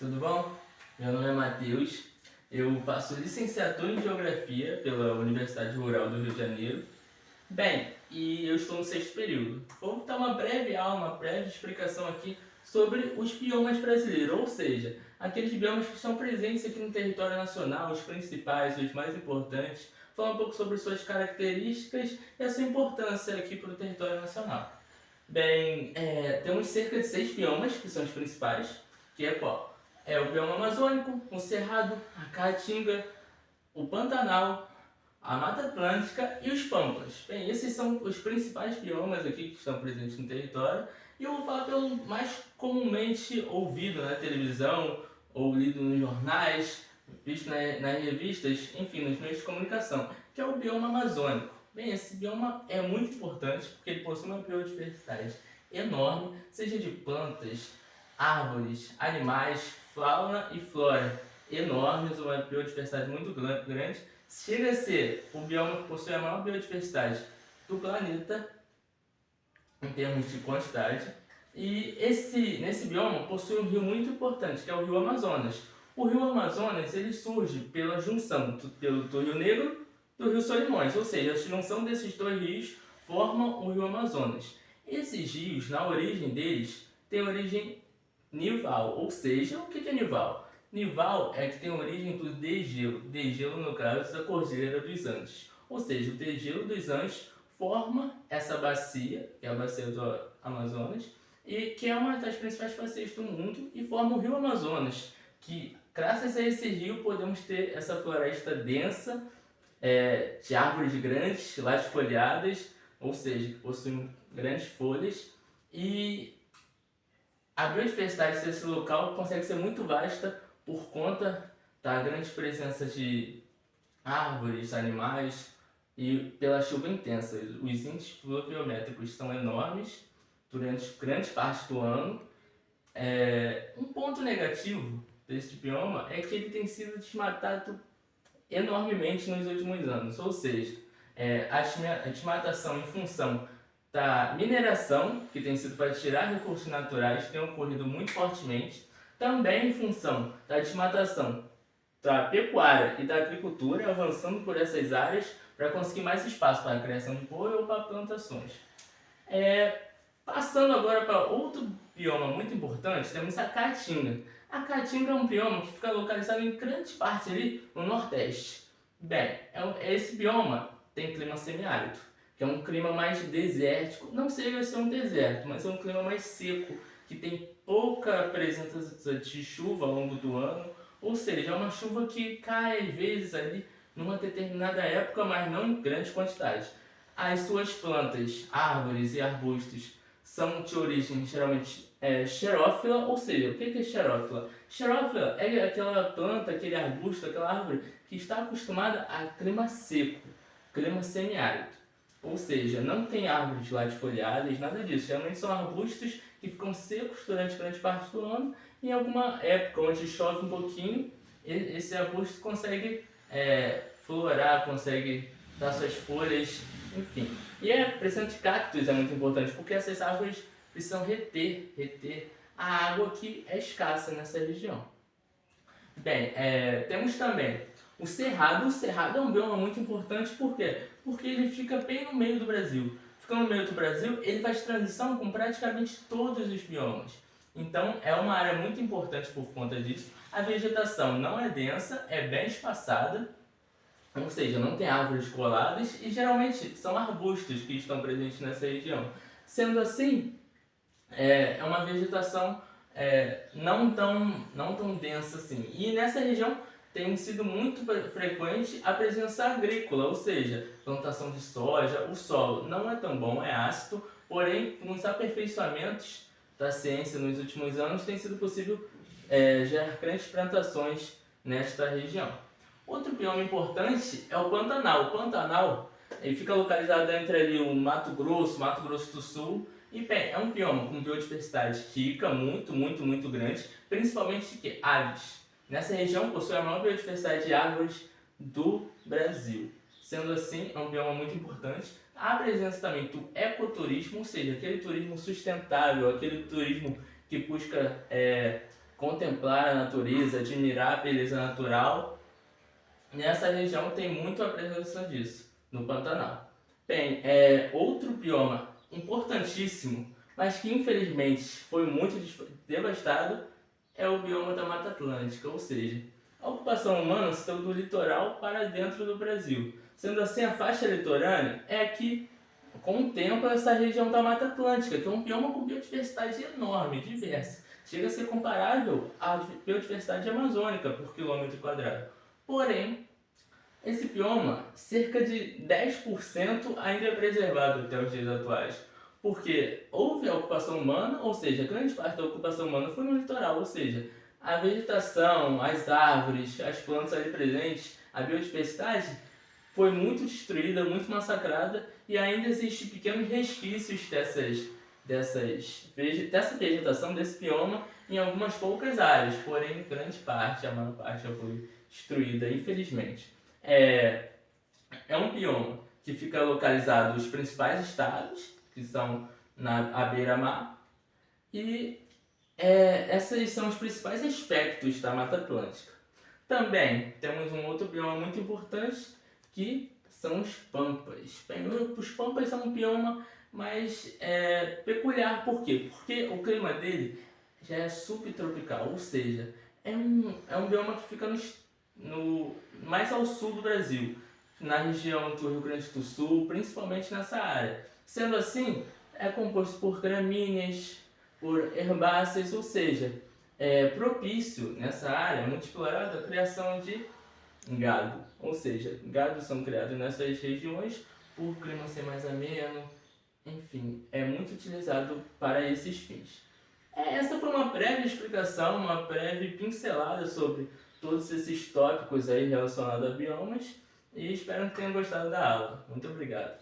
Tudo bom? Meu nome é Matheus, eu faço licenciatura em Geografia pela Universidade Rural do Rio de Janeiro. Bem, e eu estou no sexto período. Vou dar uma breve aula, uma breve explicação aqui sobre os biomas brasileiros, ou seja, aqueles biomas que estão presentes aqui no território nacional, os principais, os mais importantes, falar um pouco sobre suas características e a sua importância aqui para o território nacional. Bem, temos cerca de 6 biomas, que são os principais, que é qual? É o bioma amazônico, o cerrado, a caatinga, o pantanal, a Mata Atlântica e os pampas. Bem, esses são os principais biomas aqui que estão presentes no território, e eu vou falar pelo mais comumente ouvido na televisão, ou lido nos jornais, visto nas revistas, enfim, nos meios de comunicação, que é o bioma amazônico. Bem, esse bioma é muito importante porque ele possui uma biodiversidade enorme, seja de plantas, árvores, animais, fauna e flora enormes, uma biodiversidade muito grande. Chega a ser o bioma que possui a maior biodiversidade do planeta em termos de quantidade. E nesse bioma possui um rio muito importante, que é o Rio Amazonas. O Rio Amazonas ele surge pela junção do Rio Negro do Rio Solimões, ou seja, a junção desses dois rios forma o Rio Amazonas. Esses rios, na origem deles, têm origem nival, ou seja, o que é nival? Nival é que tem origem do degelo no caso da Cordilheira dos Andes. Ou seja, o degelo dos Andes forma essa bacia, que é a bacia do Amazonas, e que é uma das principais bacias do mundo, e forma o Rio Amazonas, que graças a esse rio podemos ter essa floresta densa, de árvores grandes, latifoliadas, ou seja, que possuem grandes folhas, e a biodiversidade desse local consegue ser muito vasta por conta da grande presença de árvores, animais e pela chuva intensa. Os índices pluviométricos são enormes durante grandes partes do ano. Um ponto negativo deste bioma é que ele tem sido desmatado enormemente nos últimos anos, ou seja, a desmatação em função da mineração, que tem sido para tirar recursos naturais, tem ocorrido muito fortemente, também em função da desmatação da pecuária e da agricultura, avançando por essas áreas para conseguir mais espaço para a criação de boi ou para plantações. Passando agora para outro bioma muito importante, temos a Caatinga. A Caatinga é um bioma que fica localizado em grande parte ali no Nordeste. Bem, esse bioma tem clima semiárido, que é um clima mais desértico, não chega a ser um deserto, mas é um clima mais seco, que tem pouca presença de chuva ao longo do ano, ou seja, é uma chuva que cai às vezes ali numa determinada época, mas não em grande quantidade. As suas plantas, árvores e arbustos são de origem geralmente xerófila, ou seja, o que é xerófila? Xerófila é aquela planta, aquele arbusto, aquela árvore que está acostumada a clima seco, clima semiárido. Ou seja, não tem árvores latifoliadas, nada disso. Geralmente são arbustos que ficam secos durante grande parte do ano, e em alguma época onde chove um pouquinho, esse arbusto consegue florar, consegue dar suas folhas, enfim. E a presença de cactos é muito importante, porque essas árvores precisam reter a água que é escassa nessa região. Bem, temos também o Cerrado. O Cerrado é um bioma muito importante, por quê? Porque ele fica bem no meio do Brasil. Ficando no meio do Brasil, ele faz transição com praticamente todos os biomas. Então, é uma área muito importante por conta disso. A vegetação não é densa, é bem espaçada, ou seja, não tem árvores coladas, e geralmente são arbustos que estão presentes nessa região. Sendo assim, é uma vegetação não tão densa assim. E nessa região tem sido muito frequente a presença agrícola, ou seja, plantação de soja. O solo não é tão bom, é ácido, porém, com os aperfeiçoamentos da ciência nos últimos anos, tem sido possível gerar grandes plantações nesta região. Outro bioma importante é o Pantanal. O Pantanal ele fica localizado entre ali o Mato Grosso do Sul, e bem, é um bioma com biodiversidade rica, muito grande, principalmente de aves. Nessa região possui a maior biodiversidade de árvores do Brasil. Sendo assim, é um bioma muito importante. Há a presença também do ecoturismo, ou seja, aquele turismo sustentável, aquele turismo que busca contemplar a natureza, admirar a beleza natural. Nessa região tem muito a apresentação disso, no Pantanal. Bem, outro bioma importantíssimo, mas que infelizmente foi muito devastado, é o bioma da Mata Atlântica, ou seja, a ocupação humana se deu do litoral para dentro do Brasil. Sendo assim, a faixa litorânea é a que contempla essa região da Mata Atlântica, que é um bioma com biodiversidade enorme, diversa. Chega a ser comparável à biodiversidade amazônica por quilômetro quadrado. Porém, esse bioma, cerca de 10% ainda é preservado até os dias atuais. Porque houve a ocupação humana, ou seja, grande parte da ocupação humana foi no litoral, ou seja, a vegetação, as árvores, as plantas ali presentes, a biodiversidade foi muito destruída, muito massacrada e ainda existem pequenos resquícios dessa vegetação, desse bioma em algumas poucas áreas, porém grande parte, a maior parte já foi destruída, infelizmente. É um bioma que fica localizado nos principais estados, que são à beira-mar, e esses são os principais aspectos da Mata Atlântica. Também temos um outro bioma muito importante, que são os Pampas. Bem, os Pampas são um bioma mais peculiar, por quê? Porque o clima dele já é subtropical, ou seja, é um bioma que fica mais ao sul do Brasil, na região do Rio Grande do Sul, principalmente nessa área. Sendo assim, é composto por gramíneas, por herbáceas, ou seja, é propício nessa área muito explorada a criação de gado. Ou seja, gados são criados nessas regiões por o clima ser mais ameno, enfim, é muito utilizado para esses fins. Essa foi uma breve explicação, uma breve pincelada sobre todos esses tópicos aí relacionados a biomas e espero que tenham gostado da aula. Muito obrigado.